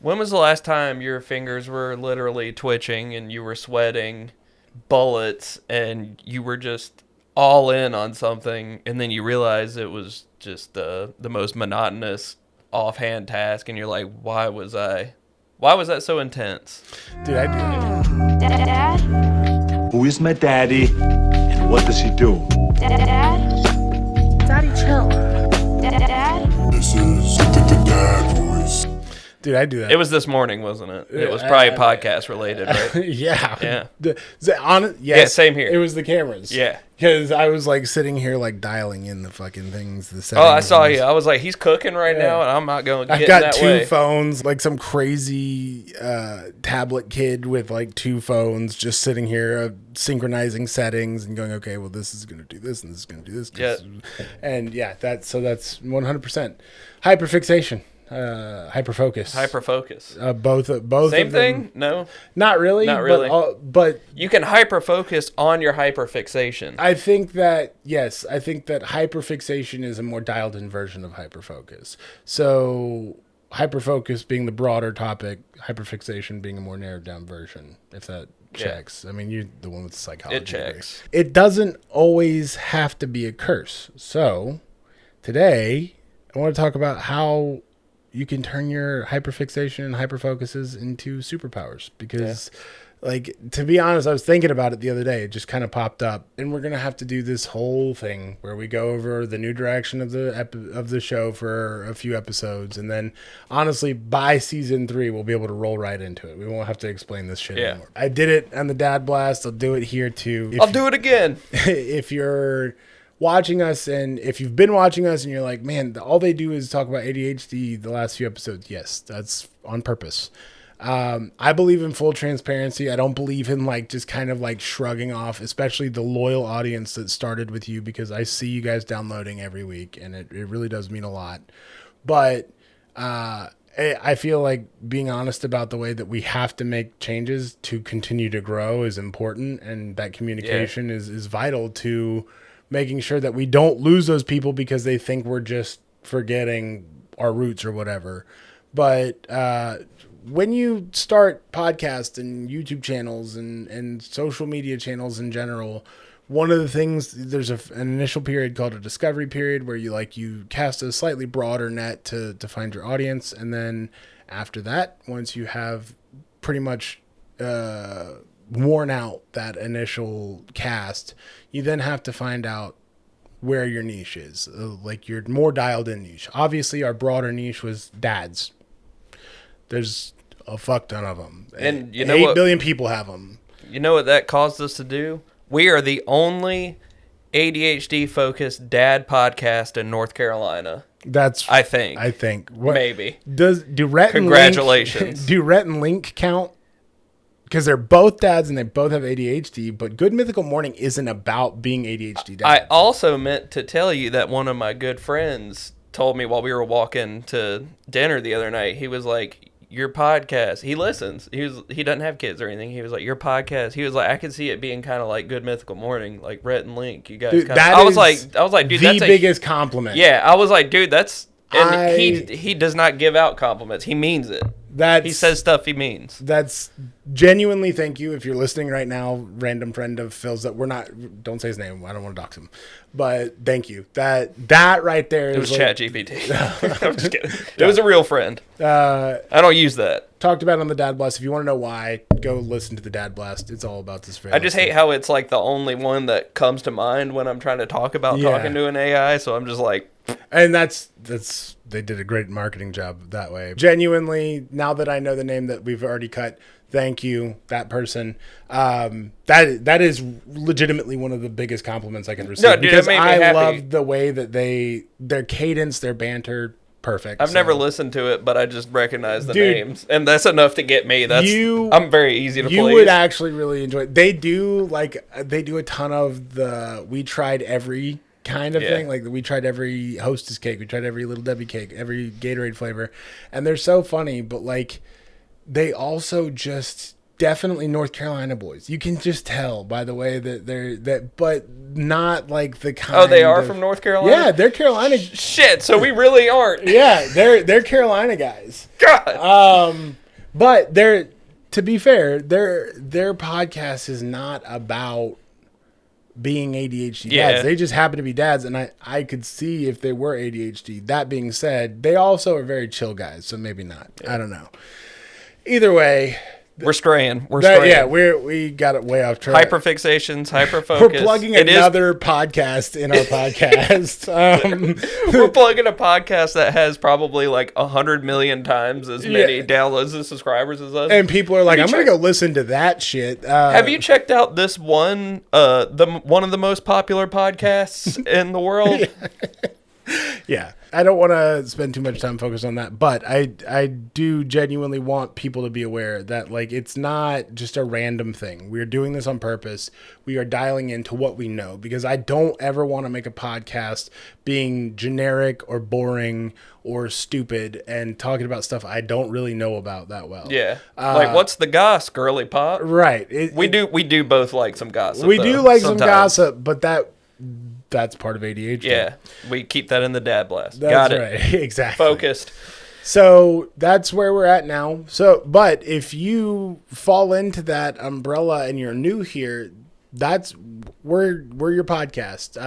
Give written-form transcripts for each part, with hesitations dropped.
When was the last time your fingers were literally twitching and you were sweating bullets and you were just all in on something, and then you realize it was just the most monotonous offhand task, and you're like, why was that so intense? Dude, I do. Dad? Who is my daddy and what does he do? Dad? Daddy, chill. Dad? This is the dad voice. Dude, I do that. It was this morning, wasn't it? It was probably podcast related, right? Yeah. Yeah. Yes, Yeah, same here. It was the cameras. Yeah. Because I was like sitting here like dialing in the fucking things. The Oh, I settings saw and you. I was like, he's cooking right Yeah. now, and I'm not going to get I've in got that two way. phones, like some crazy tablet kid with like two phones just sitting here synchronizing settings and going, okay, well, this is going to do this and this is going to do this. Yeah. And yeah, that's 100% hyperfixation, hyperfocus. Hyperfocus. Both Same of them. thing? No. Not really. Not really. But You can hyperfocus on your hyperfixation. I think that, yes, I think that hyperfixation is a more dialed in version of hyperfocus. So hyperfocus being the broader topic, hyperfixation being a more narrowed down version, if that checks. I mean, you're the one with the psychology. It checks. Degree. It doesn't always have to be a curse. So today I want to talk about how you can turn your hyperfixation and hyperfocuses into superpowers, because like, to be honest, I was thinking about it the other day. It just kind of popped up, and we're going to have to do this whole thing where we go over the new direction of the show for a few episodes. And then honestly, by season 3, we'll be able to roll right into it. We won't have to explain this shit anymore. I did it on the Dad Blast. I'll do it here too. I'll do it again. If you're watching us, and if you've been watching us and you're like, man, all they do is talk about ADHD the last few episodes. Yes, that's on purpose. I believe in full transparency. I don't believe in like just kind of like shrugging off, especially the loyal audience that started with you, because I see you guys downloading every week and it really does mean a lot. But I feel like being honest about the way that we have to make changes to continue to grow is important, and that communication is vital to making sure that we don't lose those people because they think we're just forgetting our roots or whatever. But when you start podcasts and YouTube channels and social media channels in general, one of the things, there's an initial period called a discovery period where you cast a slightly broader net to find your audience. And then after that, once you have pretty much worn out that initial cast, you then have to find out where your niche is, like your more dialed in niche. Obviously, our broader niche was dads. There's a fuck ton of them. And you know 8 what? billion people have them. You know what that caused us to do? We are the only ADHD-focused dad podcast in North Carolina. I think. Maybe. Do Rhett Congratulations. And Link, do Rhett and Link count? Because they're both dads and they both have ADHD, but Good Mythical Morning isn't about being ADHD dads. I also meant to tell you that one of my good friends told me while we were walking to dinner the other night, he was like, your podcast, he listens. He doesn't have kids or anything. He was like, your podcast. He was like, I could see it being kind of like Good Mythical Morning, like Rhett and Link. You guys, dude, I was like, dude, that's the biggest compliment. Yeah, I was like, dude, that's. And he does not give out compliments. He means it. He says stuff he means. That's genuinely, thank you. If you're listening right now, random friend of Phil's that don't say his name. I don't want to dox him. But thank you. That right there It was like, ChatGPT. I'm just kidding. It was a real friend. I don't use that. Talked about it on the Dad Blast. If you want to know why, go listen to the Dad Blast. It's all about this. I just hate how it's like the only one that comes to mind when I'm trying to talk about talking to an AI. So I'm just like, and that's they did a great marketing job that way. Genuinely, now that I know the name that we've already cut, thank you, that person. That is legitimately one of the biggest compliments I can receive. No, dude, because it made me I happy. love the way that their cadence, their banter, perfect. I've never listened to it, but I just recognize the names, and that's enough to get me. I'm very easy to please. You would actually really enjoy it. They do a ton of the We Tried Every kind of thing. Like we tried every Hostess cake, we tried every Little Debbie cake, every Gatorade flavor, and they're so funny. But like, they also just definitely North Carolina boys. You can just tell by the way that but not like the kind. Oh, they are from North Carolina? Yeah, they're Carolina. Shit, so we really aren't. Yeah, they're Carolina guys. God. But they're, to be fair, their podcast is not about being ADHD dads. They just happen to be dads, and I could see if they were ADHD. That being said, they also are very chill guys, so maybe not. Yeah. I don't know. Either way, we're straying. Yeah, we got it way off track. Hyperfixations, hyperfocus. We're plugging another podcast in our podcast. We're plugging a podcast that has probably like 100 million times as many downloads and subscribers as us. And people are like, I'm going to go listen to that shit. Have you checked out this one, one of the most popular podcasts in the world? Yeah. I don't want to spend too much time focused on that, but I do genuinely want people to be aware that like it's not just a random thing. We're doing this on purpose. We are dialing into what we know, because I don't ever want to make a podcast being generic or boring or stupid and talking about stuff I don't really know about that well. Yeah. Like, what's the goss, girly pop? Right. We do both like some gossip. We do like some gossip, but that's part of ADHD. Yeah, we keep that in the dad blast. That's Got it. Right. Exactly. Focused. So that's where we're at now. So, but if you fall into that umbrella and you're new here, we're your podcast.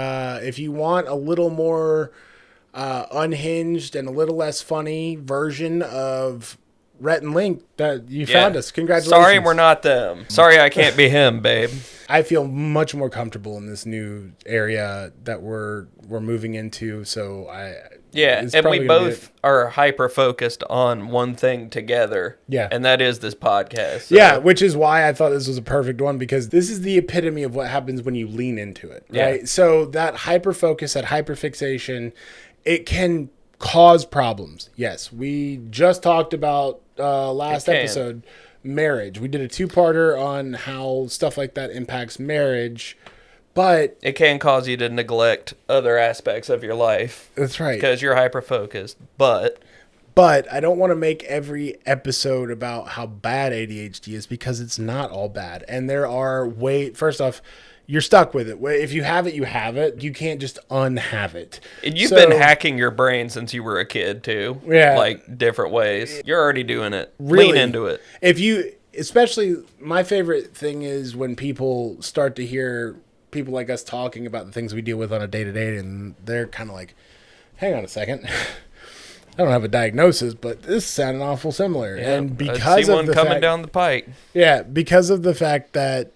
If you want a little more unhinged and a little less funny version of Rhett and Link, that you found us. Congratulations. Sorry we're not them. Sorry I can't be him, babe. I feel much more comfortable in this new area that we're moving into. So and we both are hyper focused on one thing together. Yeah. And that is this podcast. So. Yeah, which is why I thought this was a perfect one, because this is the epitome of what happens when you lean into it. Right. Yeah. So that hyper focus, that hyperfixation, it can cause problems. Yes. We just talked about last episode, marriage. We did a 2-parter on how stuff like that impacts marriage, but it can cause you to neglect other aspects of your life. That's right. Because you're hyper focused. But I don't want to make every episode about how bad ADHD is, because it's not all bad. And there are first off, you're stuck with it. If you have it, you have it. You can't just unhave it. And you've been hacking your brain since you were a kid, too. Yeah. Like, different ways. You're already doing it. Really, lean into it. Especially, my favorite thing is when people start to hear people like us talking about the things we deal with on a day-to-day, and they're kind of like, hang on a second. I don't have a diagnosis, but this sounded awful similar. Yeah, and because of the coming down the pike. Yeah, because of the fact that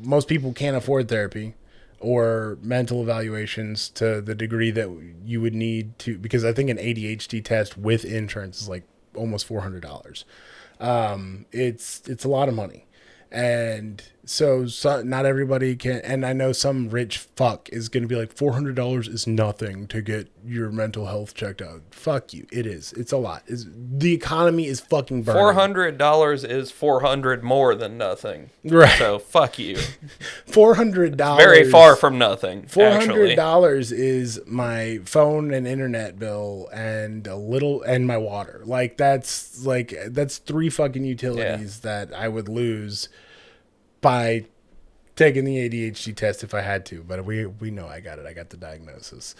most people can't afford therapy or mental evaluations to the degree that you would need to, because I think an ADHD test with insurance is like almost $400. It's a lot of money. And so not everybody can, and I know some rich fuck is going to be like, $400 is nothing to get your mental health checked out. Fuck you. It is. It's a lot. The economy is fucking burning. $400 is $400 more than nothing. Right. So fuck you. $400. Very far from nothing. $400 is my phone and internet bill and and my water. Like that's 3 fucking utilities that I would lose by taking the ADHD test if I had to, but we know I got it. I got the diagnosis.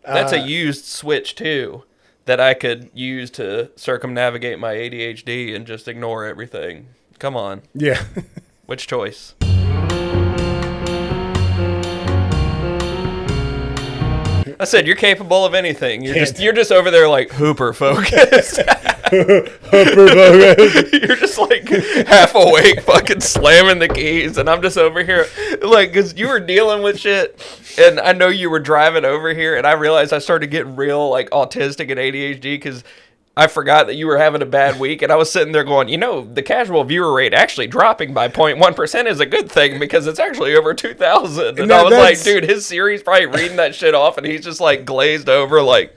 That's a used switch too, that I could use to circumnavigate my ADHD and just ignore everything. Come on. Yeah. Which choice? I said you're capable of anything. You're just over there like hyper focused. You're just like half awake, fucking slamming the keys, and I'm just over here like, because you were dealing with shit, and I know you were driving over here, and I realized I started getting real like autistic and ADHD because I forgot that you were having a bad week, and I was sitting there going, the casual viewer rate actually dropping by 0.1% is a good thing, because it's actually over 2,000. And I was like, dude, his Siri's probably reading that shit off, and he's just like glazed over like...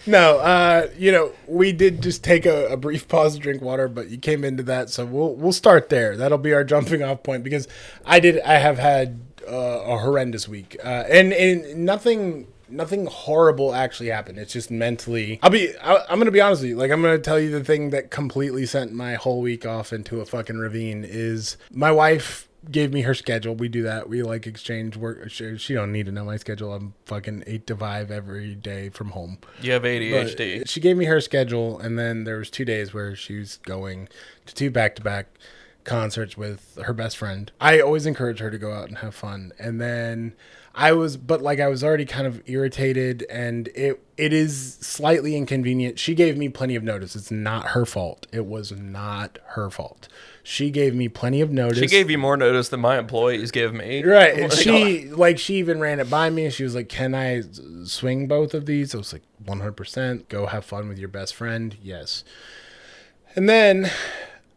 No, we did just take a brief pause to drink water, but you came into that, so we'll start there. That'll be our jumping off point, because I have had a horrendous week, and nothing nothing horrible actually happened. It's just mentally. I'm gonna be honest with you. Like, I'm gonna tell you the thing that completely sent my whole week off into a fucking ravine is my wife gave me her schedule. We do that. We like exchange work. She don't need to know my schedule. I'm fucking 8 to 5 every day from home. You have ADHD. But she gave me her schedule, and then there was 2 days where she was going to 2 back-to-back concerts with her best friend. I always encourage her to go out and have fun. And then I was already kind of irritated, and it is slightly inconvenient. She gave me plenty of notice. It's not her fault. It was not her fault. She gave me plenty of notice. She gave you more notice than my employees give me. Right. She even ran it by me. She was like, "Can I swing both of these?" I was like, 100%. Go have fun with your best friend. Yes. And then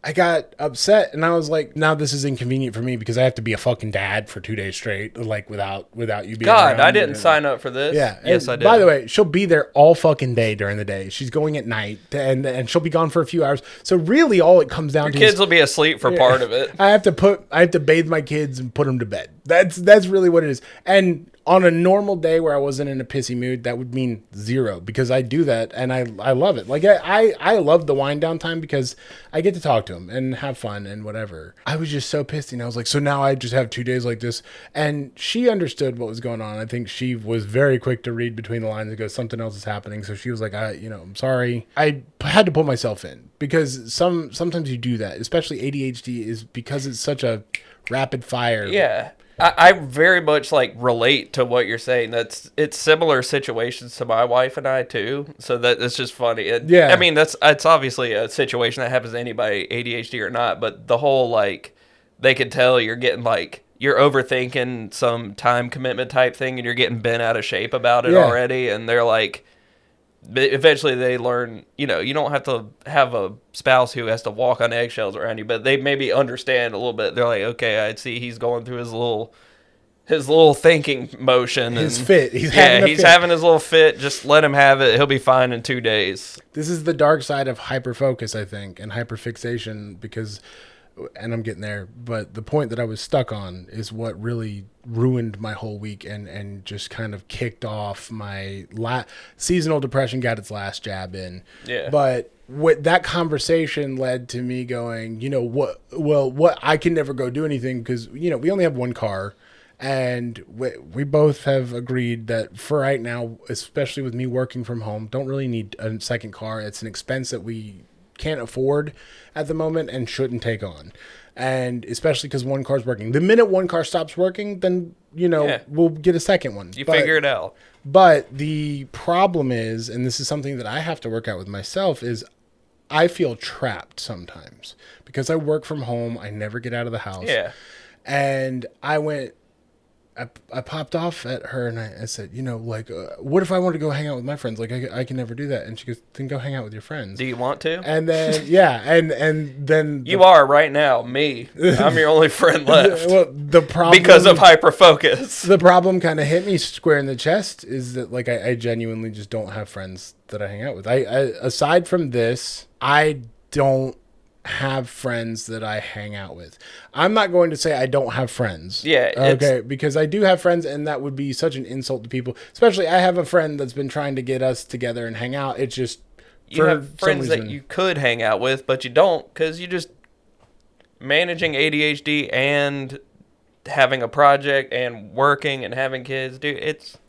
I got upset, and I was like, now this is inconvenient for me because I have to be a fucking dad for 2 days straight, like without you being God, around. I didn't sign up for this. Yeah. Yes, And I did. By the way, she'll be there all fucking day during the day. She's going at night, and she'll be gone for a few hours. So really all it comes down to kids is will be asleep for part of it. I have to bathe my kids and put them to bed. That's really what it is. And on a normal day where I wasn't in a pissy mood, that would mean 0 because I do that and I love it. Like I love the wind down time because I get to talk to him and have fun and whatever. I was just so pissed, and I was like, so now I just have 2 days like this. And she understood what was going on. I think she was very quick to read between the lines and go, something else is happening. So she was like, I'm sorry. I had to put myself in because sometimes you do that, especially ADHD is because it's such a rapid fire. Yeah. I very much like relate to what you're saying. It's similar situations to my wife and I too. So that's just funny. Yeah. I mean, it's obviously a situation that happens to anybody, ADHD or not. But the whole like, they could tell you're getting like you're overthinking some time commitment type thing, and you're getting bent out of shape about it already. And they're like, eventually they learn, you don't have to have a spouse who has to walk on eggshells around you, but they maybe understand a little bit. They're like, okay, I see he's going through his little thinking motion. His and fit. He's having his little fit. Just let him have it. He'll be fine in 2 days. This is the dark side of hyperfocus, I think, and hyperfixation because, and I'm getting there, but the point that I was stuck on is what really ruined my whole week and just kind of kicked off my seasonal depression got its last jab in. Yeah. But what that conversation led to me going, what I can never go do anything because, we only have one car. And we both have agreed that for right now, especially with me working from home, don't really need a second car. It's an expense that we can't afford at the moment and shouldn't take on. And especially because one car's working. The minute one car stops working, then, we'll get a second one. You figure it out. But the problem is, and this is something that I have to work out with myself, is I feel trapped sometimes because I work from home. I never get out of the house. Yeah. And I popped off at her and I said, what if I want to go hang out with my friends? Like, I can never do that. And she goes, then go hang out with your friends. Do you want to? And then, and then. You are right now, me. I'm your only friend left. Well, the problem. Because of hyperfocus. The problem kind of hit me square in the chest is that, like, I genuinely just don't have friends that I hang out with. I aside from this, I don't have friends that I hang out with. I'm not going to say I don't have friends. Yeah. Okay. Because I do have friends, and that would be such an insult to people. Especially, I have a friend that's been trying to get us together and hang out. It's just you have friends that you could hang out with, but you don't because you just managing ADHD and having a project and working and having kids, dude.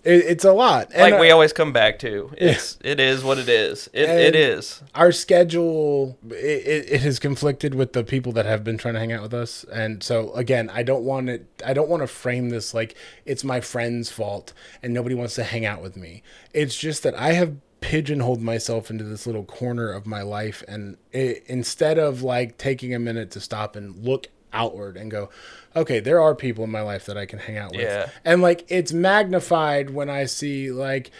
It's a lot. Like we always come back to. It is what it is. It is. Our schedule, it has conflicted with the people that have been trying to hang out with us. And so again, I don't want to frame this like it's my friend's fault and nobody wants to hang out with me. It's just that I have pigeonholed myself into this little corner of my life, and instead of like taking a minute to stop and look outward and go, okay, there are people in my life that I can hang out with. Yeah. And like it's magnified when I see like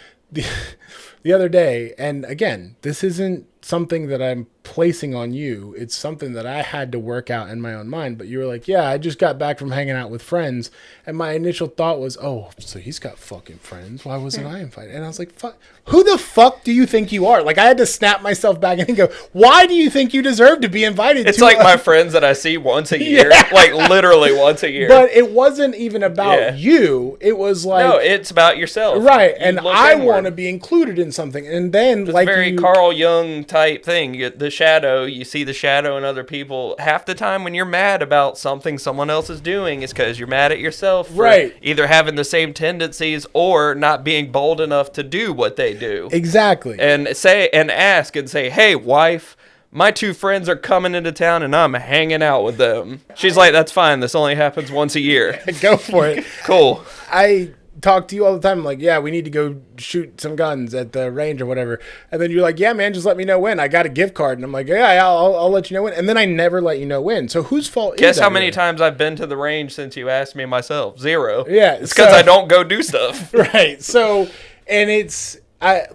the other day, and again, this isn't something that I'm placing on you. It's something that I had to work out in my own mind. But you were like, yeah, I just got back from hanging out with friends. And my initial thought was, oh, so he's got fucking friends. Why wasn't I invited? And I was like, fuck, who the fuck do you think you are? Like, I had to snap myself back and go, why do you think you deserve to be invited? It's like my friends that I see once a year, like literally once a year. But it wasn't even about you. It was like, no, it's about yourself. Right. You And look I inward. want to be included in something. And then, It's like, very Carl Jung type thing. The shadow, you see the shadow in other people. Half the time when you're mad about something someone else is doing, it's because you're mad at yourself for Right. either having the same tendencies or not being bold enough to do what they do. Exactly. And ask and say, hey, wife, my 2 friends are coming into town and I'm hanging out with them. She's like, that's fine. This only happens once a year. Go for it. Cool. I talk to you all the time. I'm like, yeah, we need to go shoot some guns at the range or whatever. And then you're like, yeah, man, just let me know when. I got a gift card. And I'm like, yeah, I'll let you know when. And then I never let you know when. So whose fault is that? Guess how many really? times I've been to the range since you asked me myself? 0. Yeah, It's because so- I don't go do stuff. Right. So, and it's, I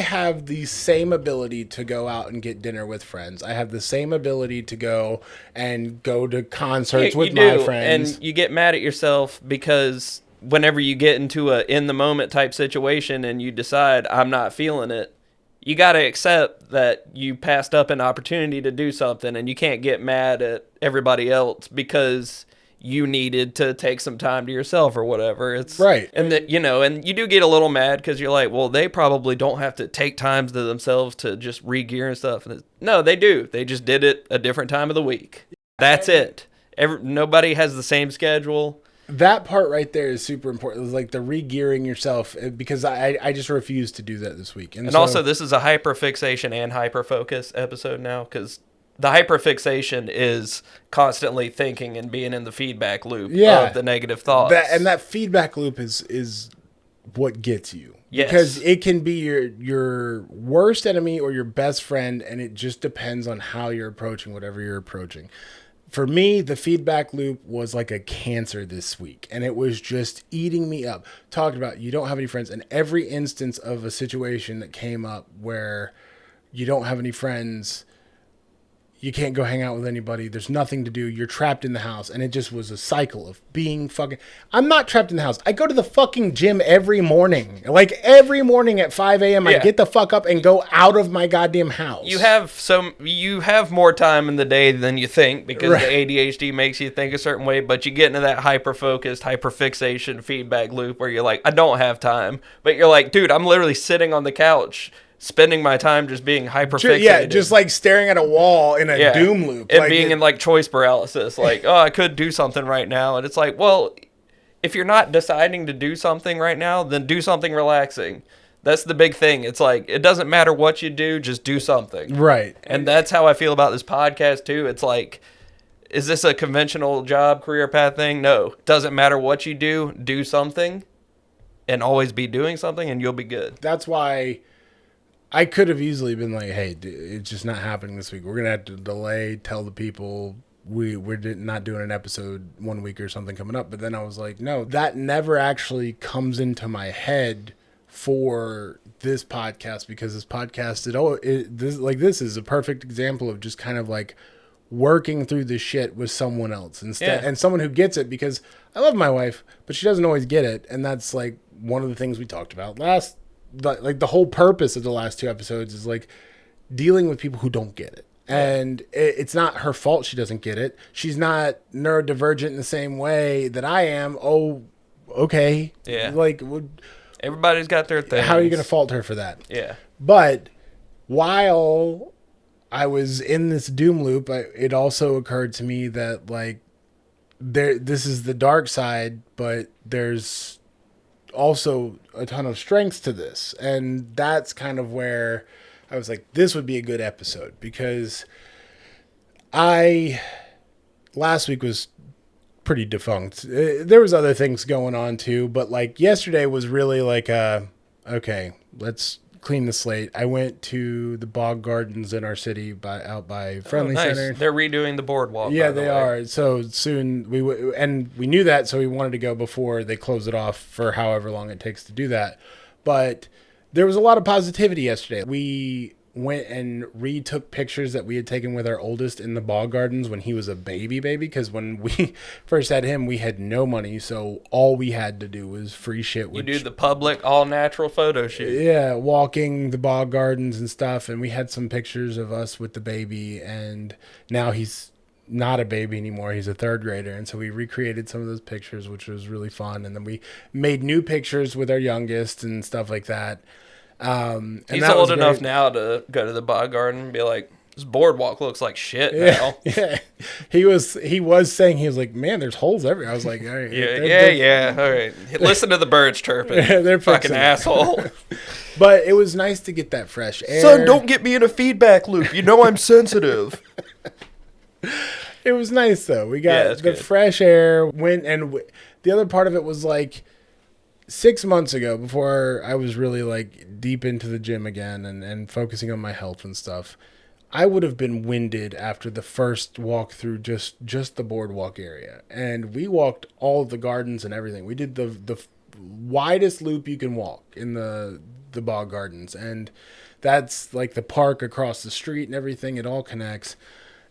have the same ability to go out and get dinner with friends. I have the same ability to go to concerts with my friends. And you get mad at yourself because whenever you get into a in the moment type situation and you decide I'm not feeling it, you got to accept that you passed up an opportunity to do something, and you can't get mad at everybody else because you needed to take some time to yourself or whatever. It's right. And that, and you do get a little mad because you're like, well, they probably don't have to take times to themselves to just re-gear and stuff. And no, they do. They just did it a different time of the week. That's it. Nobody has the same schedule. That part right there is super important. It's like the re-gearing yourself, because I just refuse to do that this week. And so, also, this is a hyperfixation and hyperfocus episode now, because the hyperfixation is constantly thinking and being in the feedback loop of the negative thoughts. That feedback loop is what gets you. Yes. Because it can be your worst enemy or your best friend, and it just depends on how you're approaching whatever you're approaching. For me, the feedback loop was like a cancer this week, and it was just eating me up. Talking about you don't have any friends, and every instance of a situation that came up where you don't have any friends, you can't go hang out with anybody, there's nothing to do, you're trapped in the house, and it just was a cycle of being fucking... I'm not trapped in the house. I go to the fucking gym every morning. Like, every morning at 5 a.m. I get the fuck up and go out of my goddamn house. You have more time in the day than you think, because the ADHD makes you think a certain way, but you get into that hyper-focused, hyper-fixation feedback loop where you're like, I don't have time. But you're like, dude, I'm literally sitting on the couch spending my time just being hyper-fixated. Yeah, just like staring at a wall in a doom loop. And being in like choice paralysis. Like, oh, I could do something right now. And it's like, well, if you're not deciding to do something right now, then do something relaxing. That's the big thing. It's like, it doesn't matter what you do, just do something. Right. And that's how I feel about this podcast too. It's like, is this a conventional job, career path thing? No. Doesn't matter what you do something and always be doing something and you'll be good. That's why I could have easily been like, hey, it's just not happening this week. We're going to have to delay, tell the people we're not doing an episode 1 week or something coming up. But then I was like, no, that never actually comes into my head for this podcast, because this podcast, this is a perfect example of just kind of like working through the shit with someone else instead, and someone who gets it, because I love my wife, but she doesn't always get it. And that's like one of the things we talked about like the whole purpose of the last 2 episodes is like dealing with people who don't get it. And it's not her fault she doesn't get it. She's not neurodivergent in the same way that I am. Oh, okay. Yeah. Like, everybody's got their things. how are you going to fault her for that? Yeah. But while I was in this doom loop, it also occurred to me that like this is the dark side, but there's also a ton of strengths to this. And that's kind of where I was like, this would be a good episode, because last week was pretty defunct. There was other things going on too, but like yesterday was really like okay, let's clean the slate. I went to the Bog Gardens in our city out by Friendly Center. They're redoing the boardwalk. Yeah, by the they way. are. So soon and we knew that, so we wanted to go before they close it off for however long it takes to do that. But there was a lot of positivity yesterday. We went and retook pictures that we had taken with our oldest in the bog gardens when he was a baby, because when we first had him, we had no money, so all we had to do was free shit. You do the public all-natural photo shoot. Yeah, walking the bog gardens and stuff, and we had some pictures of us with the baby, and now he's not a baby anymore. He's a third grader, and so we recreated some of those pictures, which was really fun, and then we made new pictures with our youngest and stuff like that. And He's that old was enough great. now to go to the bog garden and be like, this boardwalk looks like shit Yeah, now. yeah. He was saying, he was like, man, there's holes everywhere. I was like, all right, Yeah. All right. Listen to the birds chirping. They're fucking fixing it. asshole. But it was nice to get that fresh air. Son, don't get me in a feedback loop. You know I'm sensitive. It was nice though. We Yeah, got it's the good. fresh air. The other part of it was like 6 months ago, before I was really like deep into the gym again and focusing on my health and stuff. I would have been winded after the first walk through just the boardwalk area, and we walked all of the gardens and everything. We did the widest loop you can walk in the bog gardens, and that's like the park across the street and everything. It all connects,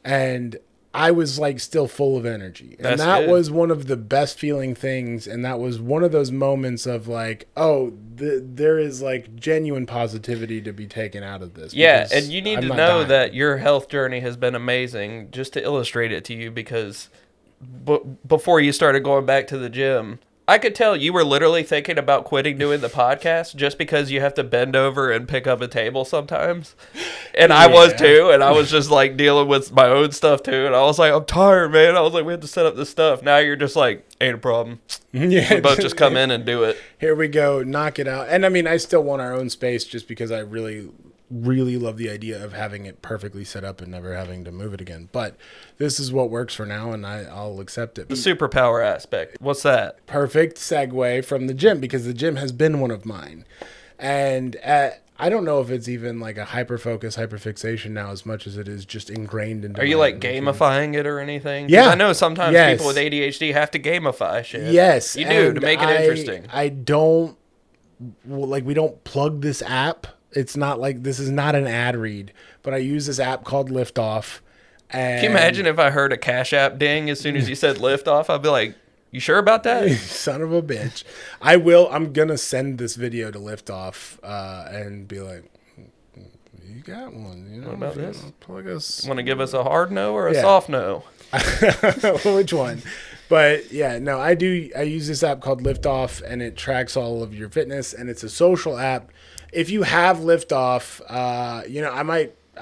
and I was like still full of energy. And That's that good. was one of the best feeling things. And that was one of those moments of like, oh, there is like genuine positivity to be taken out of this. Yeah, because and you need I'm to not know dying. that your health journey has been amazing, just to illustrate it to you, because before you started going back to the gym, I could tell you were literally thinking about quitting doing the podcast just because you have to bend over and pick up a table sometimes. And I was Yeah. too, and I was just like dealing with my own stuff too. And I was like, I'm tired, man. I was like, we have to set up this stuff. Now you're just like, ain't a problem. Yeah, We both just come in and do it. here we go, knock it out. And I mean, I still want our own space just because I really, really love the idea of having it perfectly set up and never having to move it again. But this is what works for now, and I'll accept it. The superpower aspect. What's that? Perfect segue from the gym, because the gym has been one of mine. And I don't know if it's even like a hyperfixation now as much as it is just ingrained into Are you my like routine. gamifying it or anything? 'Cause Yeah. I know sometimes Yes. people with ADHD have to gamify shit. Yes. You do, to and make it interesting. I don't, like, we don't plug this app. It's not like, this is not an ad read, but I use this app called Liftoff. And Can you imagine if I heard a Cash App ding as soon as you said lift off? I'd be like, you sure about that? son of a bitch. I'm going to send this video to Liftoff and be like, you got one. You know, What about if you this? Plug us. Want to give us a hard no or a Yeah. soft no? Which one? But yeah, no, I use this app called Liftoff, and it tracks all of your fitness, and it's a social app. If you have Liftoff, I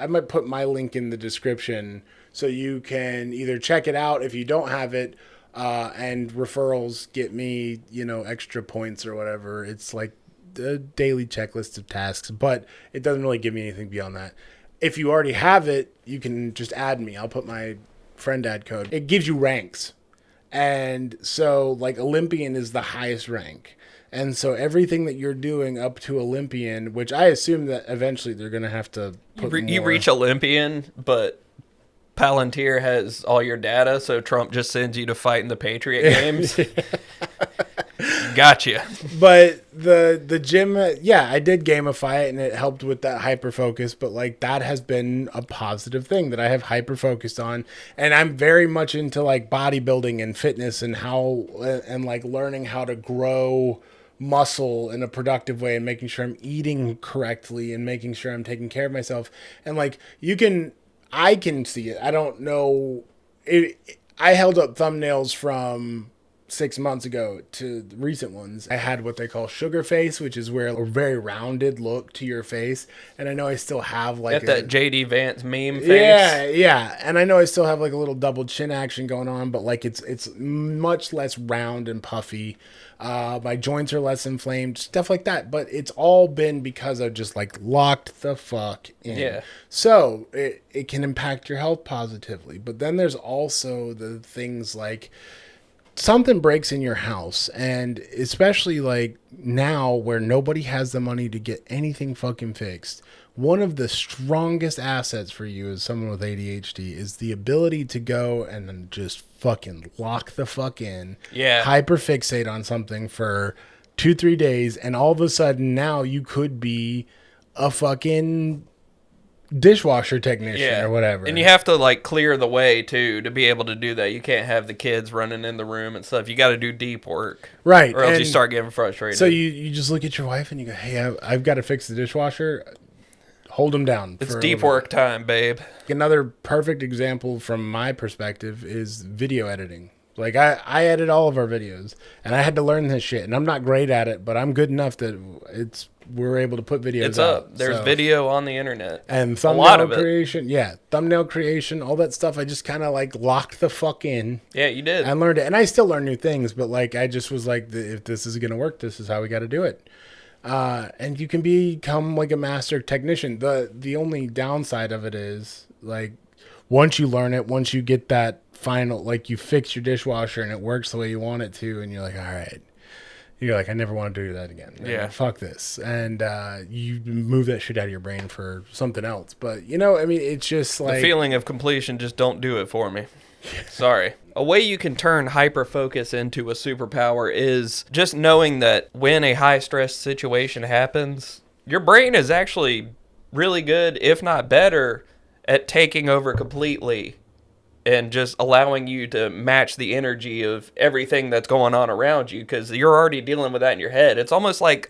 might put my link in the description so you can either check it out if you don't have it, and referrals get me, extra points or whatever. It's like the daily checklist of tasks, but it doesn't really give me anything beyond that. If you already have it, you can just add me. I'll put my friend add code. It gives you ranks. And so like Olympian is the highest rank. And so everything that you're doing up to Olympian, which I assume that eventually they're going to have to put You more- reach Olympian, but Palantir has all your data, so Trump just sends you to fight in the Patriot games. Gotcha. But the gym, I did gamify it, and it helped with that hyper focus. But like that has been a positive thing that I have hyper focused on, and I'm very much into like bodybuilding and fitness and how and like learning how to grow muscle in a productive way and making sure I'm eating correctly and making sure I'm taking care of myself. And like I can see it. I don't know. I held up thumbnails from 6 months ago to the recent ones. I had what they call sugar face, which is where a very rounded look to your face. And I know I still have like Got that JD Vance meme face. yeah. And I know I still have like a little double chin action going on, but like it's much less round and puffy. My joints are less inflamed, stuff like that. But it's all been because I've just like locked the fuck in. Yeah. So it can impact your health positively. But then there's also the things like something breaks in your house, and especially like now where nobody has the money to get anything fucking fixed, one of the strongest assets for you as someone with ADHD is the ability to go and then just fucking lock the fuck in, Yeah. hyperfixate on something for 2-3 days, and all of a sudden now you could be a fucking dishwasher technician or whatever. And you have to like clear the way too to be able to do that. You can't have the kids running in the room and stuff. You got to do deep work, right? Or else and you start getting frustrated. So you just look at your wife and you go, "Hey, I've got to fix the dishwasher. Hold them down." It's deep work time, babe. Another perfect example from my perspective is video editing. Like I edit all of our videos, and I had to learn this shit, and I'm not great at it, but I'm good enough that we're able to put videos It's out. up. There's video on the internet. And thumbnail creation, thumbnail creation, all that stuff. I just kind of like locked the fuck in. Yeah, you did. I learned it, and I still learn new things, but like I just was like, if this is gonna work, this is how we got to do it. And you can become like a master technician. The only downside of it is like once you learn it, once you get that final, like you fix your dishwasher and it works the way you want it to, and you're like, all right. You're like, I never want to do that again. Yeah. Fuck this. And you move that shit out of your brain for something else. But, you know, I mean, it's just like... The feeling of completion, just don't do it for me. Sorry. A way you can turn hyperfocus into a superpower is just knowing that when a high-stress situation happens, your brain is actually really good, if not better, at taking over completely and just allowing you to match the energy of everything that's going on around you, because you're already dealing with that in your head. It's almost like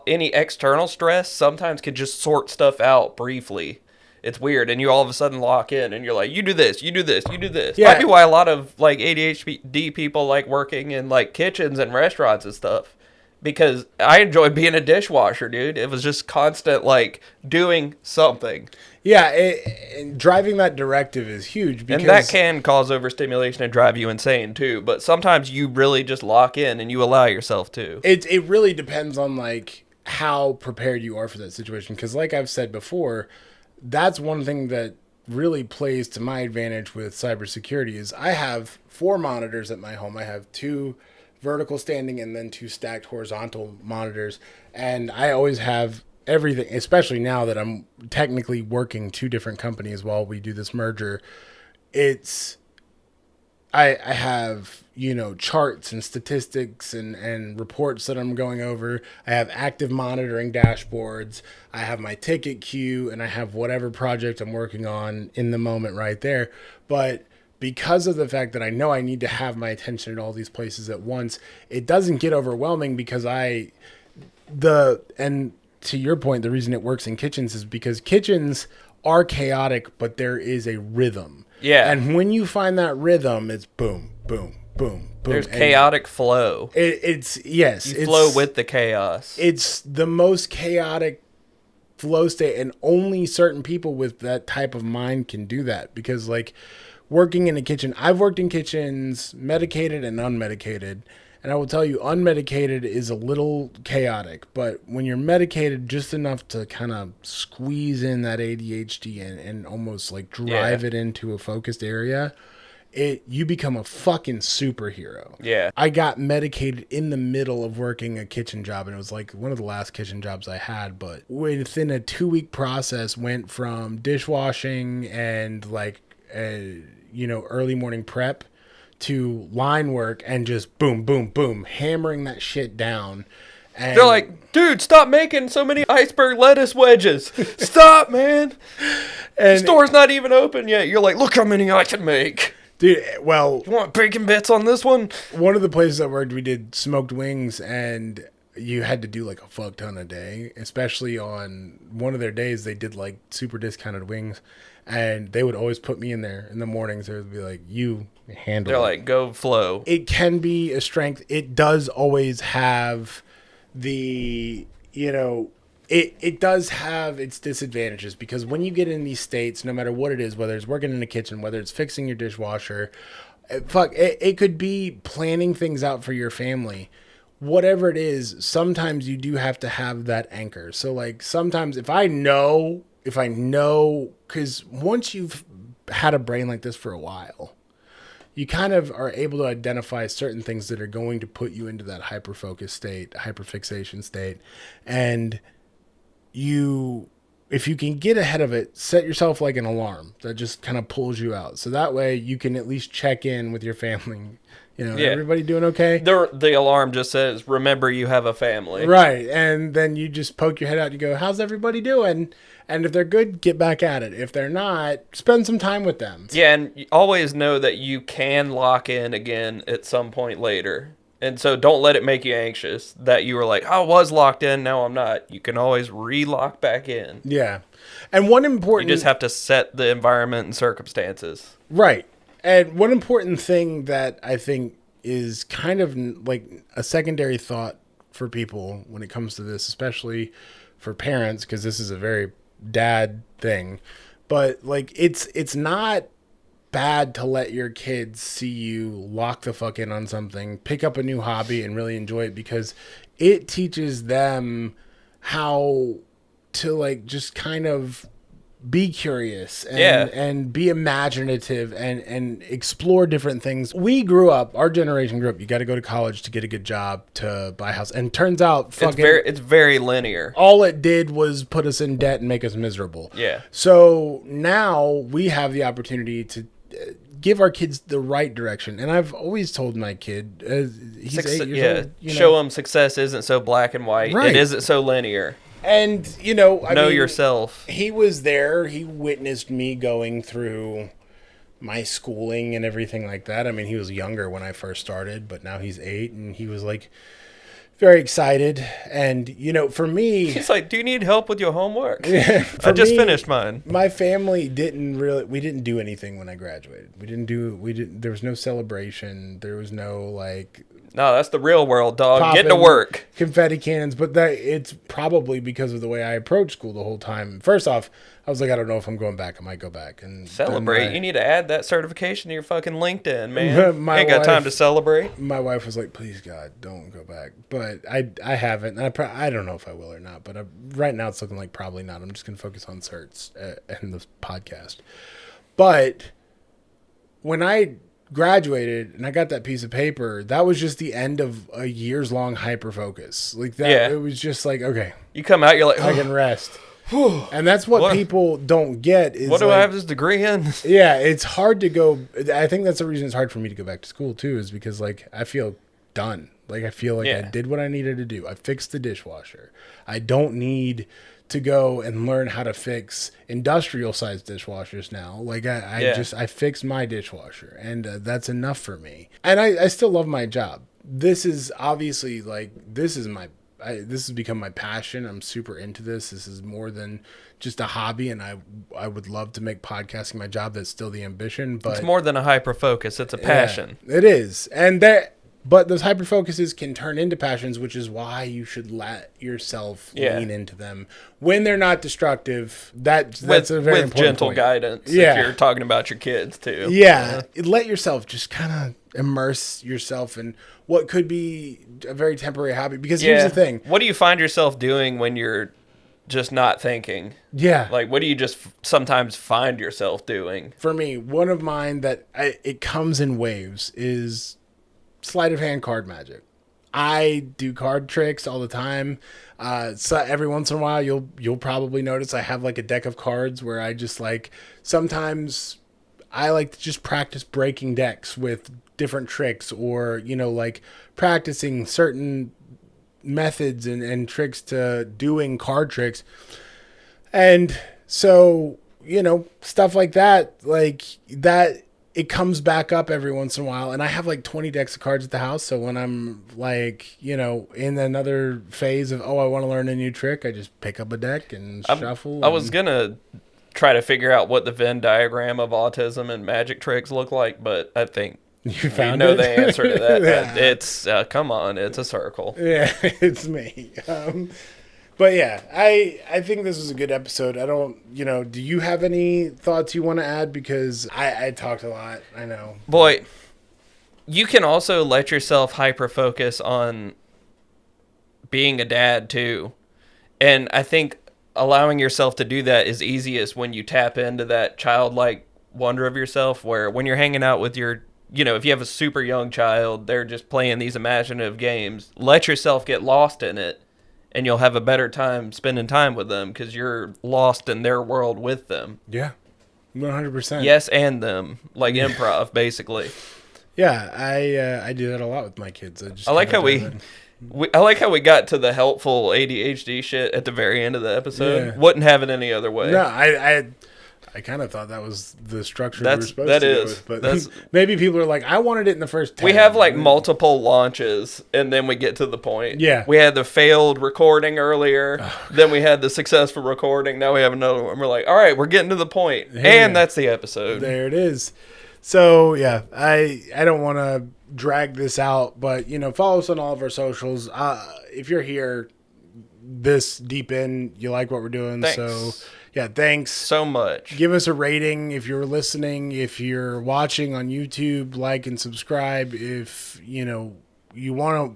any external stress sometimes can just sort stuff out briefly. It's weird, and you all of a sudden lock in, and you're like, you do this, you do this, you do this. Yeah. Might be why a lot of like ADHD people like working in like kitchens and restaurants and stuff, because I enjoy being a dishwasher, dude. It was just constant like doing something. Yeah, and driving that directive is huge. Because And that can cause overstimulation and drive you insane too. But sometimes you really just lock in and you allow yourself to. It really depends on like how prepared you are for that situation. Because like I've said before, that's one thing that really plays to my advantage with cybersecurity is I have 4 monitors at my home. I have 2 vertical standing and then 2 stacked horizontal monitors. And I always have everything, especially now that I'm technically working 2 different companies while we do this merger. I have, you know, charts and statistics and reports that I'm going over. I have active monitoring dashboards. I have my ticket queue, and I have whatever project I'm working on in the moment right there. But because of the fact that I know I need to have my attention at all these places at once, it doesn't get overwhelming because and to your point, the reason it works in kitchens is because kitchens are chaotic, but there is a rhythm. Yeah. And when you find that rhythm, it's boom, boom, boom, boom. There's chaotic flow. It's flow with the chaos. It's the most chaotic flow state, and only certain people with that type of mind can do that. Because like working in a kitchen, I've worked in kitchens, medicated and unmedicated. And I will tell you, unmedicated is a little chaotic, but when you're medicated just enough to kind of squeeze in that ADHD and almost like drive it into a focused area, you become a fucking superhero. Yeah. I got medicated in the middle of working a kitchen job, and it was like one of the last kitchen jobs I had, but within a 2-week process went from dishwashing and like, early morning prep to line work and just boom, boom, boom, hammering that shit down. And they're like, dude, stop making so many iceberg lettuce wedges. Stop, man. The store's not even open yet. You're like, look how many I can make. Dude, well... You want bacon bits on this one? One of the places I worked, we did smoked wings, and you had to do like a fuck ton a day, especially on one of their days, they did like super discounted wings, and they would always put me in there in the mornings. They would be like, you handle They're it. like, go flow. It can be a strength. It does always have the, it does have its disadvantages, because when you get in these states, no matter what it is, whether it's working in a kitchen, whether it's fixing your dishwasher, it could be planning things out for your family. Whatever it is, sometimes you do have to have that anchor. So like sometimes if I know, because once you've had a brain like this for a while, you kind of are able to identify certain things that are going to put you into that hyperfocus state, hyperfixation state. And if you can get ahead of it, set yourself like an alarm that just kind of pulls you out. So that way you can at least check in with your family, Yeah. Everybody doing okay? The alarm just says, remember you have a family. Right. And then you just poke your head out and you go, how's everybody doing? And if they're good, get back at it. If they're not, spend some time with them. Yeah, and you always know that you can lock in again at some point later. And so don't let it make you anxious that you were like, I was locked in, now I'm not. You can always re-lock back in. Yeah. And one important... You just have to set the environment and circumstances. Right. And one important thing that I think is kind of like a secondary thought for people when it comes to this, especially for parents, because this is a very dad thing, but like it's not bad to let your kids see you lock the fuck in on something, pick up a new hobby and really enjoy it, because it teaches them how to like just kind of be curious and be imaginative and explore different things. We grew up, our generation grew up, you got to go to college to get a good job to buy a house. And turns out it's very linear. All it did was put us in debt and make us miserable. Yeah. So now we have the opportunity to give our kids the right direction. And I've always told my kid, he's 8 years old. Show him success isn't so black and white. Right. It isn't so linear. And, I mean, yourself. He was there. He witnessed me going through my schooling and everything like that. I mean, he was younger when I first started, but now he's 8, and he was like very excited. And, for me... He's like, do you need help with your homework? I just finished mine. My family we didn't do anything when I graduated. There was no celebration. There was no no, that's the real world, dog. Get to work. Confetti cannons, but it's probably because of the way I approached school the whole time. First off, I was like, I don't know if I'm going back. I might go back and celebrate. You need to add that certification to your fucking LinkedIn, man. You ain't got time to celebrate. My wife was like, please, God, don't go back. But I haven't. And I don't know if I will or not. But right now it's looking like probably not. I'm just going to focus on certs and the podcast. But when I graduated and I got that piece of paper, that was just the end of a years long hyperfocus. Like that, yeah. It was just like, okay, you come out, you're like, I can rest. And that's what people don't get is what do I have this degree in? Yeah, it's hard to go. I think that's the reason it's hard for me to go back to school too, is because like I feel done. Like I feel like I did what I needed to do. I fixed the dishwasher. I don't need to go and learn how to fix industrial sized dishwashers now. Like I fixed my dishwasher, and that's enough for me. And I still love my job. This is obviously this has become my passion. I'm super into this. This is more than just a hobby, and I would love to make podcasting my job. That's still the ambition, but it's more than a hyper focus. It's a passion. Yeah, it is. But those hyper focuses can turn into passions, which is why you should let yourself lean into them when they're not destructive. That's a very important gentle point. Guidance. If you're talking about your kids too. Yeah. Let yourself just kind of immerse yourself in what could be a very temporary hobby. Because here's the thing. What do you find yourself doing when you're just not thinking? Yeah. Like, what do you just sometimes find yourself doing? For me, one of mine that it comes in waves is sleight of hand card magic. I do card tricks all the time. So every once in a while, you'll probably notice I have like a deck of cards where I just sometimes I like to just practice breaking decks with different tricks, or practicing certain methods and tricks to doing card tricks. And so stuff like that, it comes back up every once in a while. And I have 20 decks of cards at the house. So when I'm in another phase of, I want to learn a new trick, I just pick up a deck and shuffle. I was going to try to figure out what the Venn diagram of autism and magic tricks look like, but I think you found the answer to that. Yeah. It's, come on, it's a circle. Yeah, it's me. But yeah, I think this was a good episode. I don't, do you have any thoughts you want to add? Because I talked a lot. I know. Boy, you can also let yourself hyper-focus on being a dad too. And I think allowing yourself to do that is easiest when you tap into that childlike wonder of yourself, where when you're hanging out with your, if you have a super young child, they're just playing these imaginative games, let yourself get lost in it. And you'll have a better time spending time with them because you're lost in their world with them. Yeah, 100%. Yes, and them. Like improv, basically. Yeah, I do that a lot with my kids. I like how kinda do I like how we got to the helpful ADHD shit at the very end of the episode. Yeah. Wouldn't have it any other way. No, I kind of thought that was the structure we were supposed that to is. go with, but That's- maybe people are like, I wanted it in the first 10. We have like multiple launches, and then we get to the point. Yeah. We had the failed recording earlier. Then we had the successful recording. Now we have another one. We're like, all right, we're getting to the point. Yeah. And that's the episode. There it is. So yeah, I don't want to drag this out, but follow us on all of our socials. If you're here this deep in, you like what we're doing. Thanks. So yeah, thanks So much. Give us a rating if you're listening. If you're watching on YouTube, like and subscribe. If you want to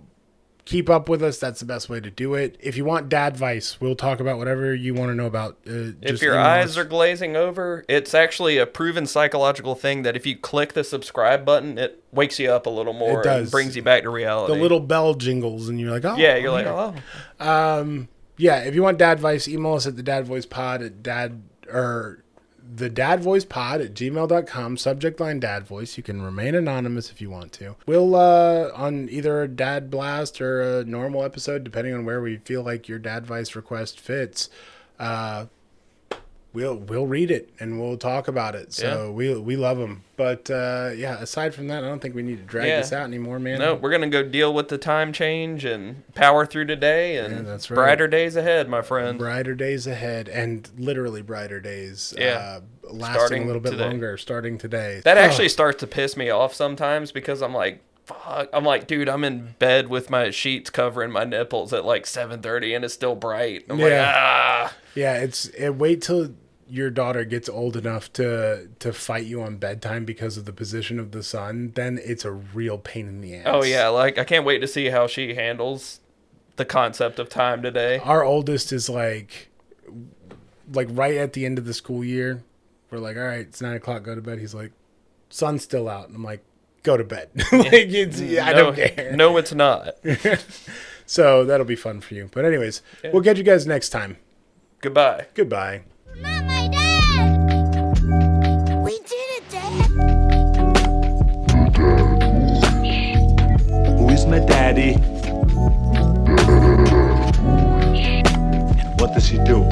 keep up with us, that's the best way to do it. If you want dad advice, we'll talk about whatever you want to know about. If your eyes are glazing over, it's actually a proven psychological thing that if you click the subscribe button, it wakes you up a little more. It does. And brings you back to reality. the little bell jingles, and you're like, oh Yeah, you're like, here. oh. Yeah, if you want dad advice, email us at thedadvoicepod@gmail.com. Subject line dad voice. You can remain anonymous if you want to. We'll on either a dad blast or a normal episode, depending on where we feel like your dad advice request fits. We'll read it and we'll talk about it. So we love them. But aside from that, I don't think we need to drag this out anymore, man. No, we're gonna go deal with the time change and power through today, and that's right. brighter days ahead, my friend. Brighter days ahead, and literally brighter days. Yeah. Lasting Starting a little bit today. longer, starting today. That actually starts to piss me off sometimes because I'm like, fuck. I'm like, dude, I'm in bed with my sheets covering my nipples at like 7:30 and it's still bright. I'm like, ah. Yeah, wait till your daughter gets old enough to fight you on bedtime because of the position of the sun. Then it's a real pain in the ass. Oh yeah, like I can't wait to see how she handles the concept of time today. Our oldest is like right at the end of the school year. We're like, all right, it's 9:00, go to bed. He's like, sun's still out. And I'm like, go to bed. I don't care. No, it's not. So that'll be fun for you. But anyways, we'll get you guys next time. Goodbye. Goodbye. Not my dad! We did it, Dad! Who is my daddy? And what does he do?